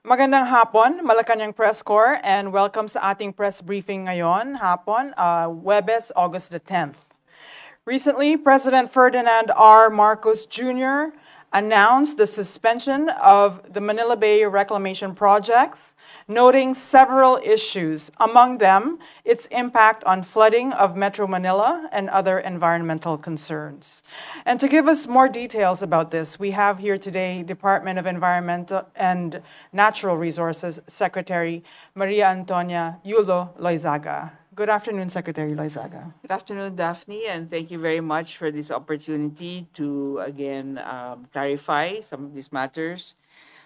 Magandang hapon, Malacanang Press Corps, and welcome sa ating press briefing ngayon, hapon, Webes, August the 10th. Recently, President Ferdinand R. Marcos Jr. announced the suspension of the Manila Bay reclamation projects, noting several issues, among them its impact on flooding of Metro Manila and other environmental concerns. And to give us more details about this, we have here today Department of Environmental and Natural Resources Secretary Maria Antonia Yulo Loizaga. Good afternoon, Secretary Loizaga. Good afternoon, Daphne, and thank you very much for this opportunity to again clarify some of these matters.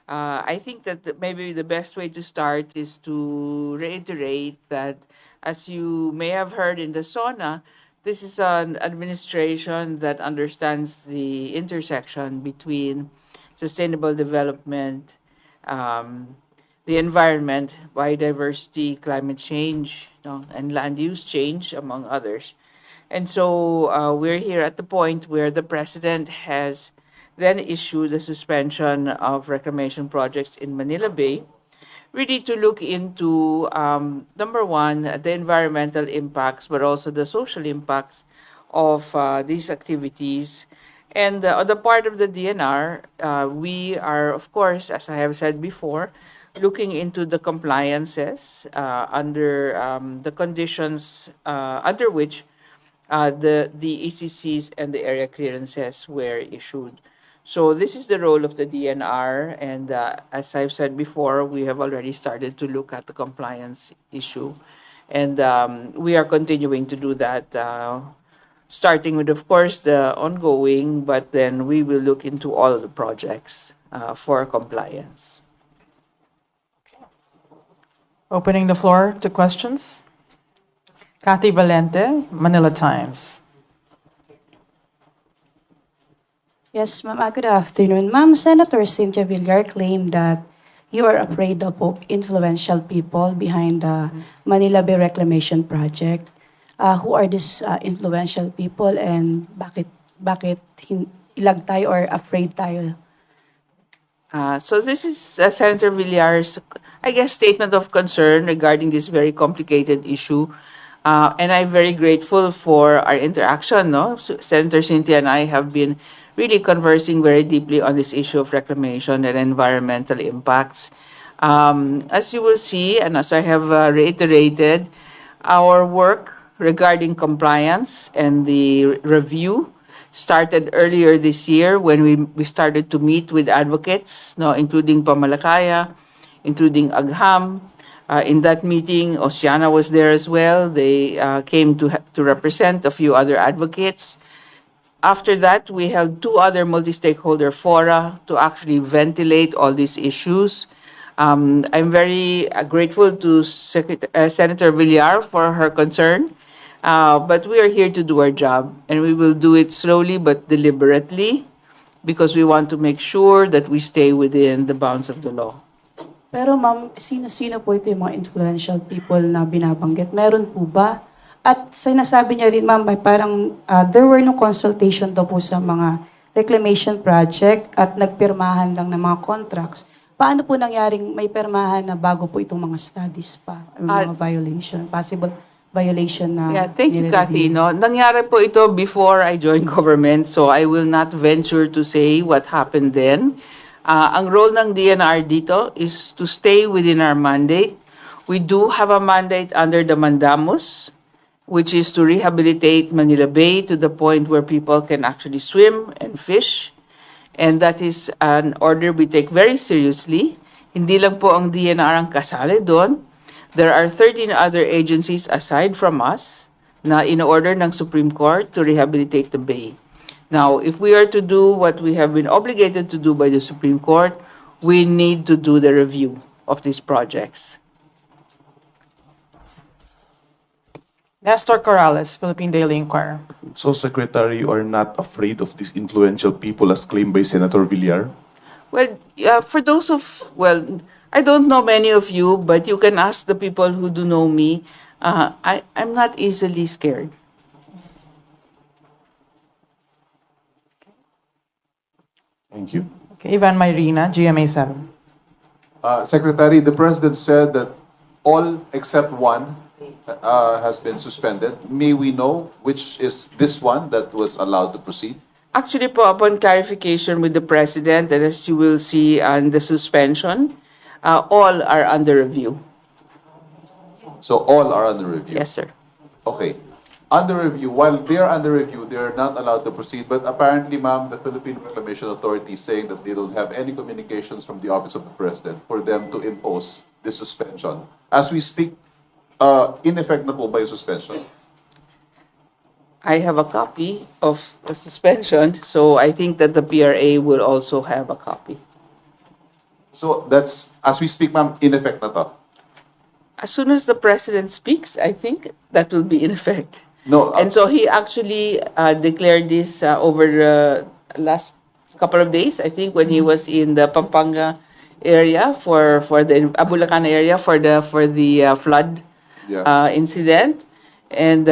I think that maybe the best way to start is to reiterate that, as you may have heard in the SONA, this is an administration that understands the intersection between sustainable development, um, the environment, biodiversity, climate change, and land use change, among others. And so we're here at the point where the president has then issued a suspension of reclamation projects in Manila Bay, really to look into number one, the environmental impacts, but also the social impacts of these activities. And on the part of the DNR, we are, of course, as I have said before, looking into the compliances under the conditions under which the ECCs and the area clearances were issued. So this is the role of the DNR, and as I've said before, we have already started to look at the compliance issue, and we are continuing to do that, starting with, of course, the ongoing, but then we will look into all the projects for compliance. Opening the floor to questions. Kathy Valente, Manila Times. Yes, ma'am. Good afternoon. Ma'am, Senator Cynthia Villar claimed that you are afraid of influential people behind the Manila Bay Reclamation Project. Who are these influential people and bakit ilag tayo or afraid tayo? So this is Senator Villar's, I guess, statement of concern regarding this very complicated issue. And I'm very grateful for our interaction. No, Senator Cynthia and I have been really conversing very deeply on this issue of reclamation and environmental impacts. As you will see, and as I have reiterated, our work regarding compliance and the review started earlier this year when we started to meet with advocates, no, including Pamalakaya, including Agham. In that meeting, Oceana was there as well. They came to represent a few other advocates. After that, we held two other multi-stakeholder fora to actually ventilate all these issues. I'm very grateful to Senator Villar for her concern, but we are here to do our job, and we will do it slowly but deliberately because we want to make sure that we stay within the bounds of the law. Pero ma'am, sino-sino po ito yung mga influential people na binabanggit? Meron po ba? At sinasabi niya rin ma'am, parang there were no consultation daw po sa mga reclamation project at nagpirmahan lang ng mga contracts. Paano po nangyaring may pirmahan na bago po itong mga studies pa, mga violation, possible violation na Yeah, thank you, nire-review? Kathy. No, nangyari po ito before I joined government, so I will not venture to say what happened then. Ang role ng DNR dito is to stay within our mandate. We do have a mandate under the Mandamus, which is to rehabilitate Manila Bay to the point where people can actually swim and fish. And that is an order we take very seriously. Hindi lang po ang DNR ang kasali doon. There are 13 other agencies aside from us na in-order ng Supreme Court to rehabilitate the bay. Now, if we are to do what we have been obligated to do by the Supreme Court, we need to do the review of these projects. Nestor Corrales, Philippine Daily Inquirer. So, Secretary, you are not afraid of these influential people as claimed by Senator Villar? Well, for those I don't know many of you, but you can ask the people who do know me. I'm not easily scared. Thank you. Okay, Ivan Myrina, GMA 7. Secretary, the President said that all except one has been suspended. May we know which is this one that was allowed to proceed? Actually po, upon clarification with the President, and as you will see on the suspension, all are under review. So all are under review? Yes, sir. Okay. Under review, while they are under review, they are not allowed to proceed. But apparently, ma'am, the Philippine Reclamation Authority is saying that they don't have any communications from the Office of the President for them to impose this suspension. As we speak, in effect na po ba yung suspension? I have a copy of the suspension, so I think that the PRA will also have a copy. So that's, as we speak, ma'am, in effect na to? As soon as the President speaks, I think that will be in effect. No. And so he actually declared this over the last couple of days, I think, when he was in the Pampanga area for the Bulacan area for the flood Yeah. incident, and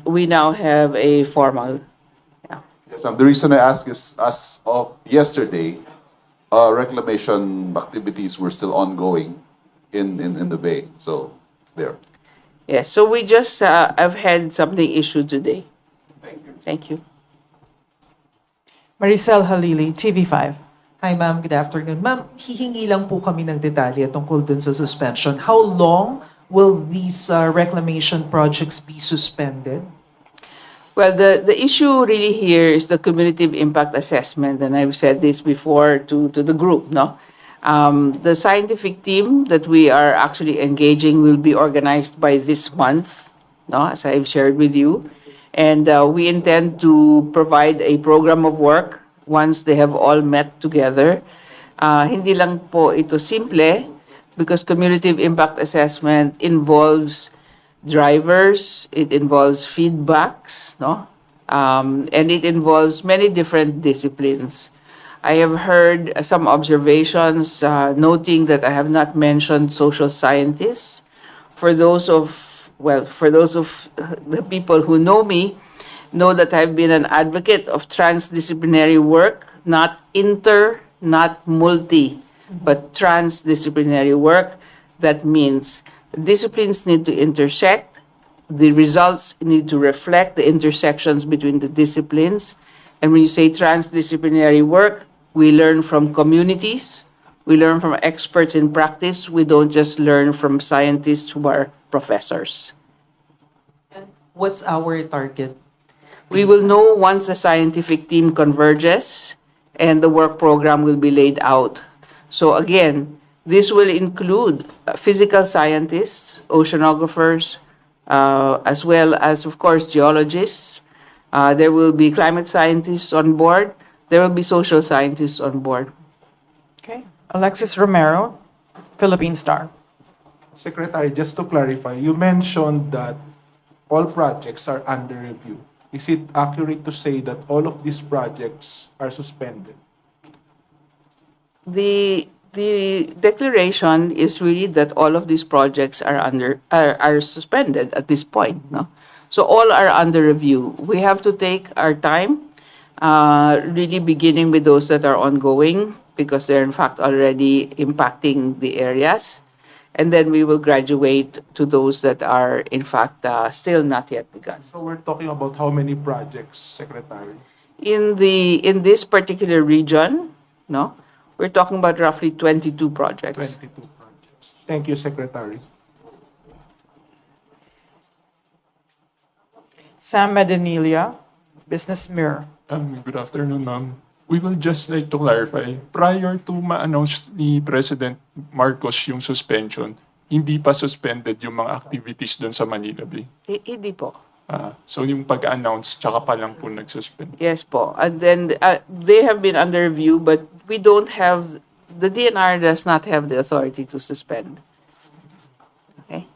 we now have a formal. Yeah. Yes, ma'am. The reason I ask is, as of yesterday, reclamation activities were still ongoing in the bay. So, there. Yes. So we just have had something issued today. Thank you. Thank you. Maricel Halili, TV5. Hi ma'am, good afternoon. Ma'am, hihingi lang po kami ng detalye tungkol dun sa suspension. How long will these reclamation projects be suspended? Well, the issue really here is the cumulative impact assessment, and I've said this before to the group, no? The scientific team that we are actually engaging will be organized by this month, no? As I've shared with you. And we intend to provide a program of work once they have all met together. Hindi lang po ito simple because cumulative impact assessment involves drivers, it involves feedbacks, no? And it involves many different disciplines. I have heard some observations noting that I have not mentioned social scientists. For those of the people who know me, know that I've been an advocate of transdisciplinary work, not not multi, but transdisciplinary work. That means the disciplines need to intersect, the results need to reflect the intersections between the disciplines. And when you say transdisciplinary work, we learn from communities, we learn from experts in practice, we don't just learn from scientists who are professors. What's our target? We will know once the scientific team converges and the work program will be laid out. So again, this will include physical scientists, oceanographers, as well as, of course, geologists. There will be climate scientists on board. There will be social scientists on board. Okay. Alexis Romero, Philippine Star. Secretary, just to clarify, you mentioned that all projects are under review. Is it accurate to say that all of these projects are suspended? The declaration is really that all of these projects are suspended at this point, no? So all are under review. We have to take our time, really beginning with those that are ongoing because they're in fact already impacting the areas. And then we will graduate to those that are in fact still not yet begun. So we're talking about how many projects, Secretary? In this particular region, no, we're talking about roughly 22 projects. 22 projects. Thank you, Secretary. Sam Medanilia, Business Mirror. Good afternoon, ma'am. We will just like to clarify, prior to ma-announce ni President Marcos yung suspension, hindi pa suspended yung mga activities doon sa Manila Bay. Hindi po. So yung pag-announce, tsaka pa lang po nag-suspend. Yes po. And then they have been under review, but we don't have, the DNR does not have the authority to suspend. Okay?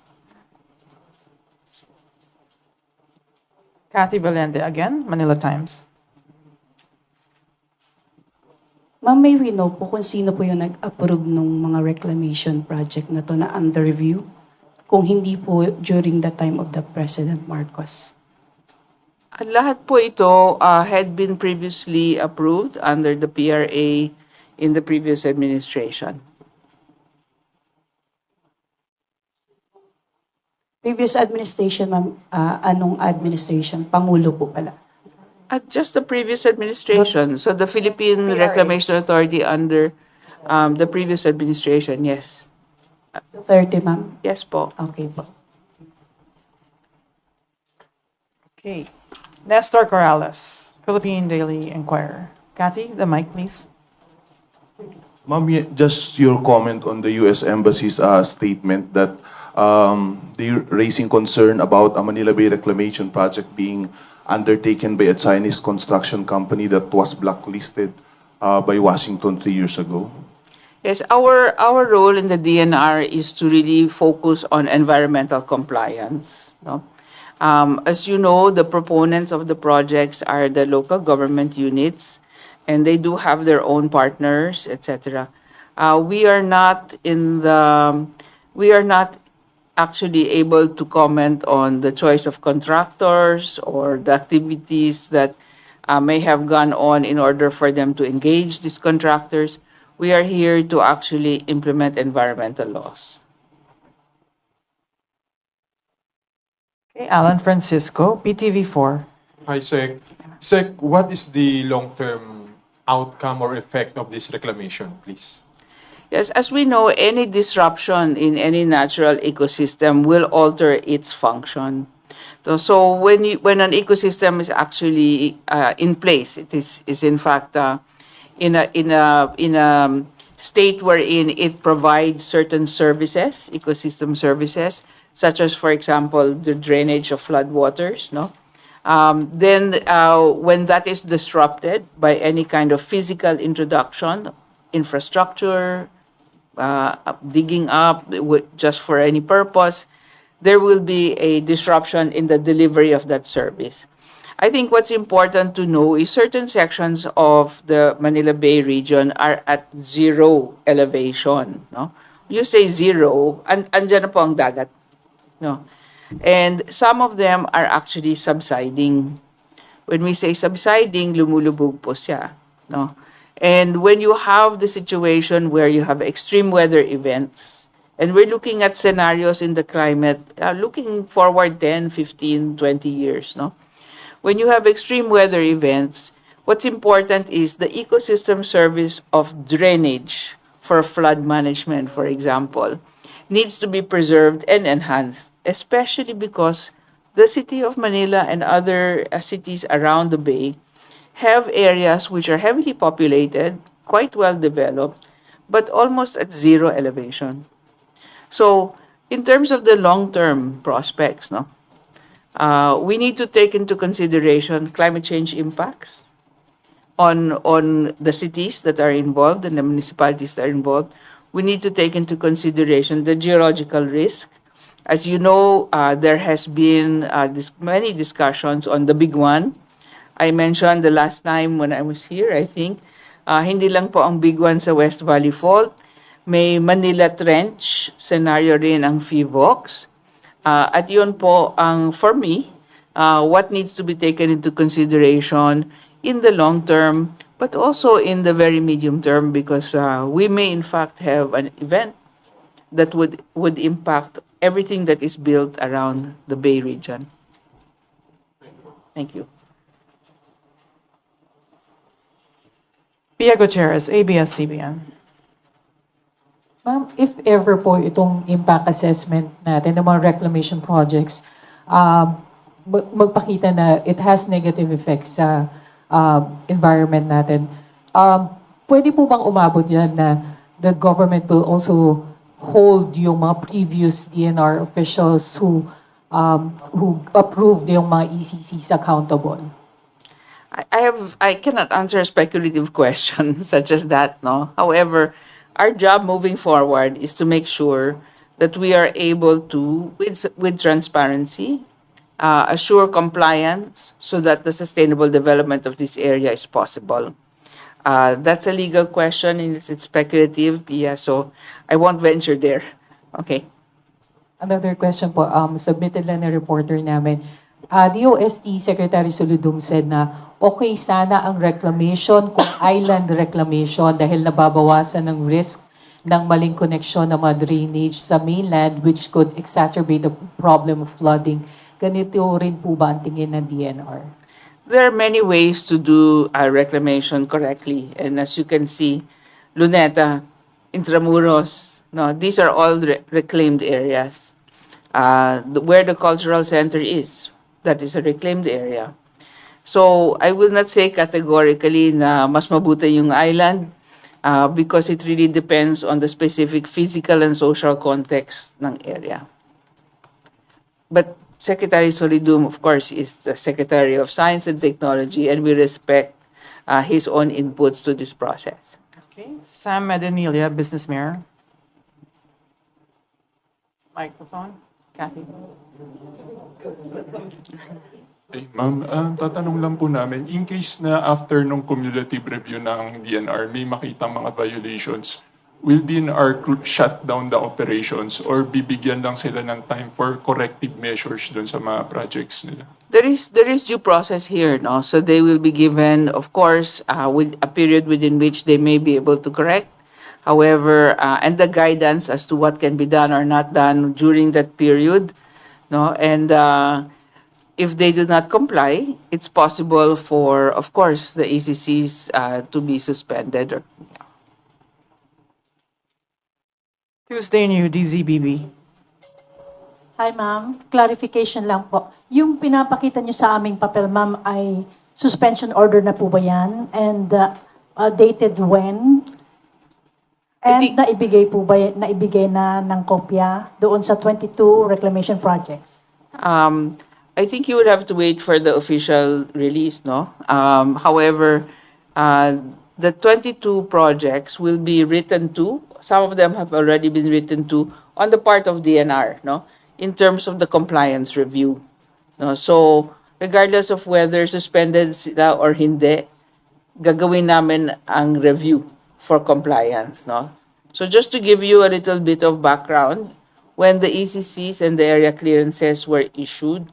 Kathy Valente again, Manila Times. Ma'am, may we know po kung sino po yung nag-approve ng mga reclamation project na to na under review? Kung hindi po during the time of the President Marcos. Lahat po ito had been previously approved under the PRA in the previous administration. Previous administration, ma'am, anong administration? Pangulo po pala. At just the previous administration, so the Philippine PRA. Reclamation Authority under the previous administration, yes. 30, ma'am. Yes po. Okay po. Okay. Nestor Corrales, Philippine Daily Inquirer. Kathy, the mic, please. Ma'am, just your comment on the U.S. Embassy's statement that they're raising concern about a Manila Bay Reclamation project being undertaken by a Chinese construction company that was blacklisted by Washington 3 years ago. Yes, our role in the DNR is to really focus on environmental compliance. No? As you know, the proponents of the projects are the local government units, and they do have their own partners, etc. We are not actually able to comment on the choice of contractors or the activities that may have gone on in order for them to engage these contractors. We are here to actually implement environmental laws. Okay, Alan Francisco, PTV4. Hi, Sec. Sec, what is the long-term outcome or effect of this reclamation, please? Yes, as we know, any disruption in any natural ecosystem will alter its function. So when an ecosystem is actually in place, it is in fact in a state wherein it provides certain services, ecosystem services, such as, for example, the drainage of floodwaters, no? Then when that is disrupted by any kind of physical introduction, infrastructure, digging up just for any purpose, there will be a disruption in the delivery of that service. I think what's important to know is certain sections of the Manila Bay region are at zero elevation. No? You say zero, andyan na po ang dagat. No? And some of them are actually subsiding. When we say subsiding, lumulubog po siya. No? And when you have the situation where you have extreme weather events, and we're looking at scenarios in the climate, looking forward 10, 15, 20 years, no? When you have extreme weather events, what's important is the ecosystem service of drainage for flood management, for example, needs to be preserved and enhanced, especially because the city of Manila and other cities around the bay have areas which are heavily populated, quite well developed, but almost at zero elevation. So, in terms of the long-term prospects, no, we need to take into consideration climate change impacts on the cities that are involved and the municipalities that are involved. We need to take into consideration the geological risk. As you know, there has been many discussions on the big one. I mentioned the last time when I was here, I think, hindi lang po ang big one sa West Valley Fault. May Manila Trench scenario rin ang FIVOX. At yun po ang, for me, what needs to be taken into consideration in the long term, but also in the very medium term, because we may in fact have an event that would impact everything that is built around the Bay region. Thank you. Pia Gutierrez, ABS-CBN. Ma'am, if ever po itong impact assessment natin ng mga reclamation projects, magpakita na it has negative effects sa environment natin, pwede po bang umabot yan na the government will also hold yung mga previous DNR officials who approved yung mga ECCs accountable? I cannot answer a speculative question such as that, no? However, our job moving forward is to make sure that we are able to, with transparency, assure compliance so that the sustainable development of this area is possible. That's a legal question and it's speculative, yeah, so I won't venture there. Okay. Another question po, submitted lang na reporter namin. DOST Secretary Soludong said na okay sana ang reclamation kung island reclamation dahil nababawasan ng risk ng maling koneksyon ng mga drainage sa mainland which could exacerbate the problem of flooding. Ganito rin po ba ang tingin ng DNR? There are many ways to do reclamation correctly. And as you can see, Luneta, Intramuros, no, these are all reclaimed areas. Where the cultural center is, that is a reclaimed area. So I will not say categorically na mas mabuti yung island because it really depends on the specific physical and social context ng area. But Secretary Solidum, of course, is the Secretary of Science and Technology, and we respect his own inputs to this process. Okay, Sam Medanilia, Business Mayor. Microphone, Kathy. Ma'am, tatanong lang po namin, in case na after nung cumulative review ng DNR, may makitang mga violations, will DNR shut down the operations or bibigyan lang sila ng time for corrective measures dun sa mga projects nila? There is due process here, no? So they will be given, of course, with a period within which they may be able to correct. However, and the guidance as to what can be done or not done during that period, no? And if they do not comply, it's possible for, of course, the ECCs to be suspended. Tuesday New, DZBB. Hi, ma'am. Clarification lang po. Yung pinapakita niyo sa aming papel, ma'am, ay suspension order na po ba yan? And dated when? And naibigay po ba, naibigay na ng kopya doon sa 22 reclamation projects? I think you would have to wait for the official release, no? However, the 22 projects will be written to. Some of them have already been written to on the part of DNR, no? In terms of the compliance review, no? So, regardless of whether suspended sila or hindi, gagawin namin ang review for compliance, no? So, just to give you a little bit of background, when the ECCs and the area clearances were issued,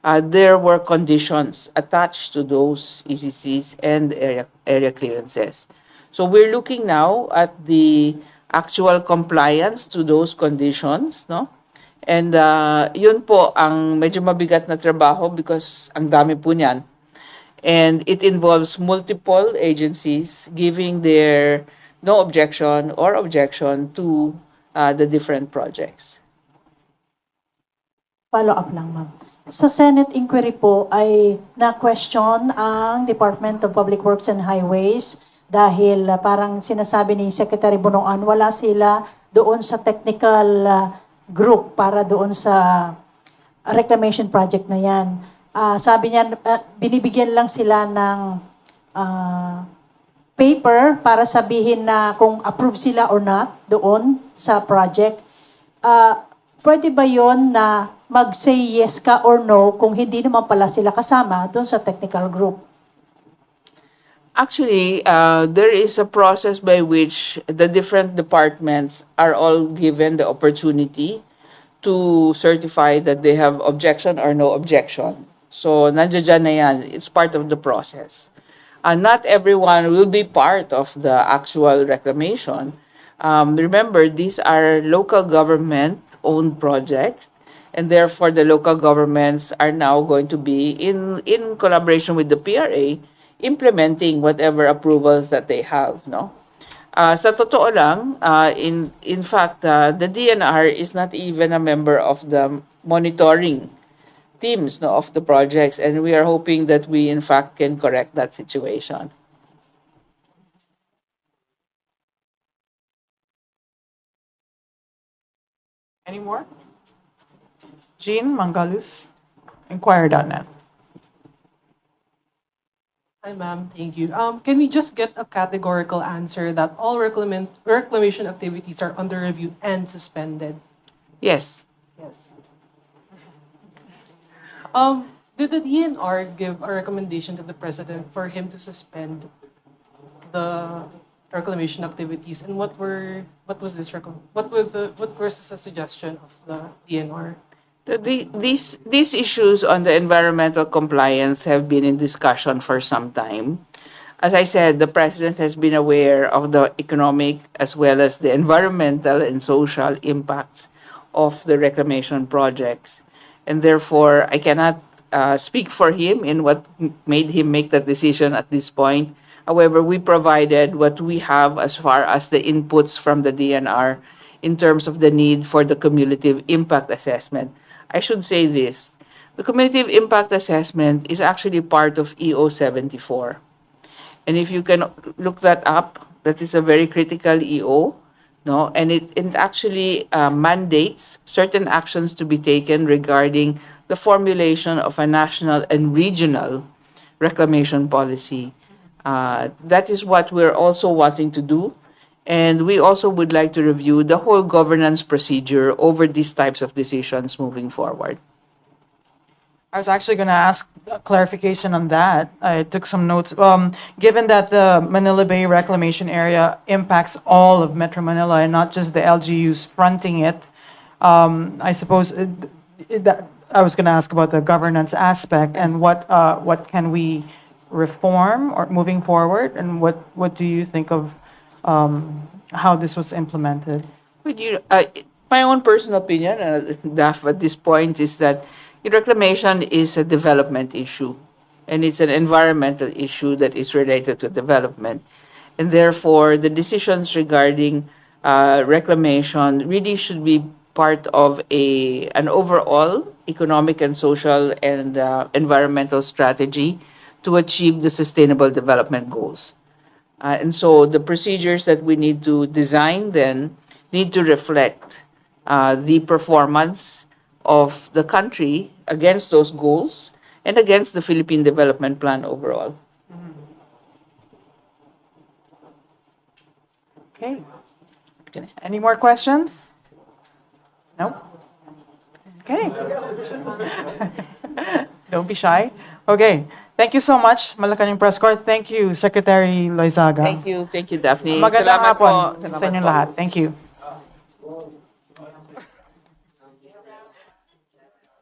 there were conditions attached to those ECCs and area clearances. So we're looking now at the actual compliance to those conditions, no? And yun po ang medyo mabigat na trabaho because ang dami po niyan. And it involves multiple agencies giving their no objection or objection to the different projects. Follow up lang, ma'am. Sa Senate inquiry po ay na-question ang Department of Public Works and Highways dahil parang sinasabi ni Secretary Bonoan, wala sila doon sa technical group para doon sa reclamation project na yan. Sabi niya, binibigyan lang sila ng paper para sabihin na kung approve sila or not doon sa project. Pwede ba yon na mag-say yes ka or no kung hindi naman pala sila kasama doon sa technical group? Actually, there is a process by which the different departments are all given the opportunity to certify that they have objection or no objection. So, nandiyan na yan. It's part of the process. Not everyone will be part of the actual reclamation. Remember, these are local government-owned projects, and therefore the local governments are now going to be in collaboration with the PRA implementing whatever approvals that they have, no? Sa totoo lang, in fact, the DNR is not even a member of the monitoring teams, no, of the projects, and we are hoping that we in fact can correct that situation. Any more? Jean Mangalus, Inquirer.net. Hi, ma'am. Thank you. Can we just get a categorical answer that all reclamation activities are under review and suspended? Yes. Yes. Did the DNR give a recommendation to the president for him to suspend the reclamation activities, and what was the suggestion of the DNR? These issues on the environmental compliance have been in discussion for some time. As I said, the president has been aware of the economic as well as the environmental and social impacts of the reclamation projects. And therefore, I cannot speak for him in what made him make that decision at this point. However, we provided what we have as far as the inputs from the DNR in terms of the need for the cumulative impact assessment. I should say this. The cumulative impact assessment is actually part of EO 74. And if you can look that up, that is a very critical EO, no? And it actually mandates certain actions to be taken regarding the formulation of a national and regional reclamation policy. That is what we're also wanting to do. And we also would like to review the whole governance procedure over these types of decisions moving forward. I was actually going to ask clarification on that. I took some notes. Given that the Manila Bay Reclamation Area impacts all of Metro Manila and not just the LGUs fronting it, I suppose I was going to ask about the governance aspect and what can we reform or moving forward, and what do you think of how this was implemented? Would you, my own personal opinion, Daph, at this point is that reclamation is a development issue, and it's an environmental issue that is related to development. And therefore, the decisions regarding reclamation really should be part of an overall economic and social and environmental strategy to achieve the sustainable development goals. And so the procedures that we need to design then need to reflect the performance of the country against those goals and against the Philippine Development Plan overall. Okay. Any more questions? No? Okay. Don't be shy. Okay. Thank you so much, Malacanang Press Corps. Thank you, Secretary Loizaga. Thank you, Daphne. Magandang Salamat hapon po. sa Salamat inyong po. lahat. Thank you.